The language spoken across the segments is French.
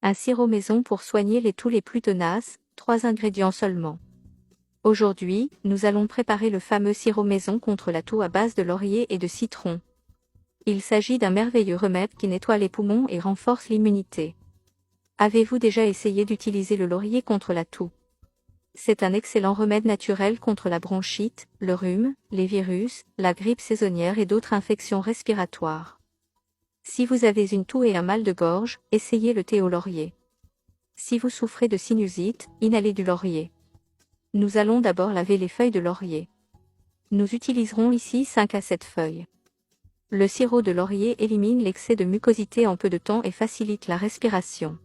Un sirop maison pour soigner les toux les plus tenaces, 3 ingrédients seulement. Aujourd'hui, nous allons préparer le fameux sirop maison contre la toux à base de laurier et de citron. Il s'agit d'un merveilleux remède qui nettoie les poumons et renforce l'immunité. Avez-vous déjà essayé d'utiliser le laurier contre la toux? C'est un excellent remède naturel contre la bronchite, le rhume, les virus, la grippe saisonnière et d'autres infections respiratoires. Si vous avez une toux et un mal de gorge, essayez le thé au laurier. Si vous souffrez de sinusite, inhalez du laurier. Nous allons d'abord laver les feuilles de laurier. Nous utiliserons ici 5 à 7 feuilles. Le sirop de laurier élimine l'excès de mucosité en peu de temps et facilite la respiration.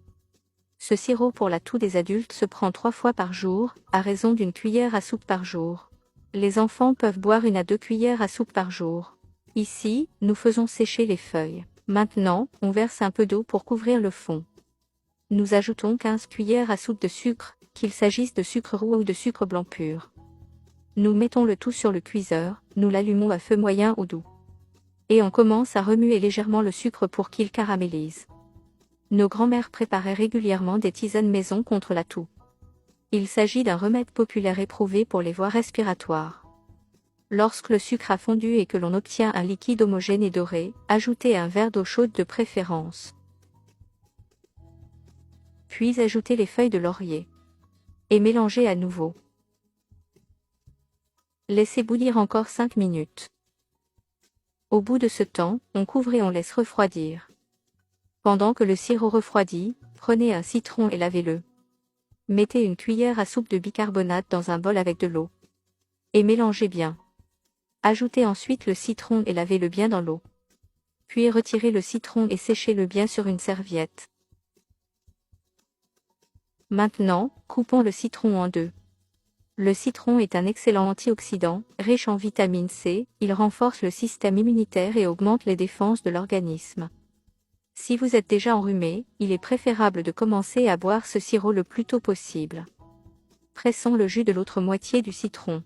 Ce sirop pour la toux des adultes se prend 3 fois par jour, à raison d'une cuillère à soupe par jour. Les enfants peuvent boire 1 à 2 cuillères à soupe par jour. Ici, nous faisons sécher les feuilles. Maintenant, on verse un peu d'eau pour couvrir le fond. Nous ajoutons 15 cuillères à soupe de sucre, qu'il s'agisse de sucre roux ou de sucre blanc pur. Nous mettons le tout sur le cuiseur, nous l'allumons à feu moyen ou doux. Et on commence à remuer légèrement le sucre pour qu'il caramélise. Nos grands-mères préparaient régulièrement des tisanes maison contre la toux. Il s'agit d'un remède populaire éprouvé pour les voies respiratoires. Lorsque le sucre a fondu et que l'on obtient un liquide homogène et doré, ajoutez un verre d'eau chaude de préférence. Puis ajoutez les feuilles de laurier. Et mélangez à nouveau. Laissez bouillir encore 5 minutes. Au bout de ce temps, on couvre et on laisse refroidir. Pendant que le sirop refroidit, prenez un citron et lavez-le. Mettez une cuillère à soupe de bicarbonate dans un bol avec de l'eau. Et mélangez bien. Ajoutez ensuite le citron et lavez-le bien dans l'eau. Puis retirez le citron et séchez-le bien sur une serviette. Maintenant, coupons le citron en 2. Le citron est un excellent antioxydant, riche en vitamine C, il renforce le système immunitaire et augmente les défenses de l'organisme. Si vous êtes déjà enrhumé, il est préférable de commencer à boire ce sirop le plus tôt possible. Pressons le jus de l'autre moitié du citron.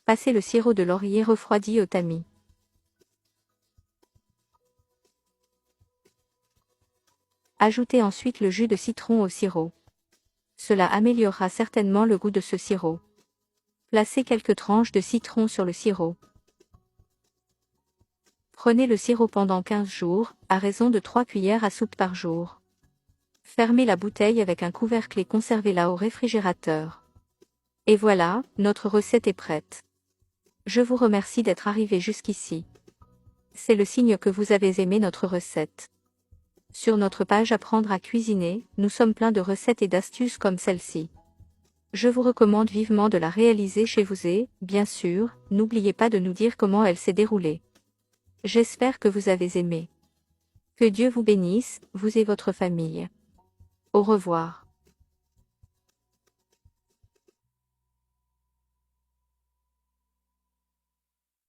Passez le sirop de laurier refroidi au tamis. Ajoutez ensuite le jus de citron au sirop. Cela améliorera certainement le goût de ce sirop. Placez quelques tranches de citron sur le sirop. Prenez le sirop pendant 15 jours, à raison de 3 cuillères à soupe par jour. Fermez la bouteille avec un couvercle et conservez-la au réfrigérateur. Et voilà, notre recette est prête. Je vous remercie d'être arrivé jusqu'ici. C'est le signe que vous avez aimé notre recette. Sur notre page Apprendre à cuisiner, nous sommes pleins de recettes et d'astuces comme celle-ci. Je vous recommande vivement de la réaliser chez vous et, bien sûr, n'oubliez pas de nous dire comment elle s'est déroulée. J'espère que vous avez aimé. Que Dieu vous bénisse, vous et votre famille. Au revoir.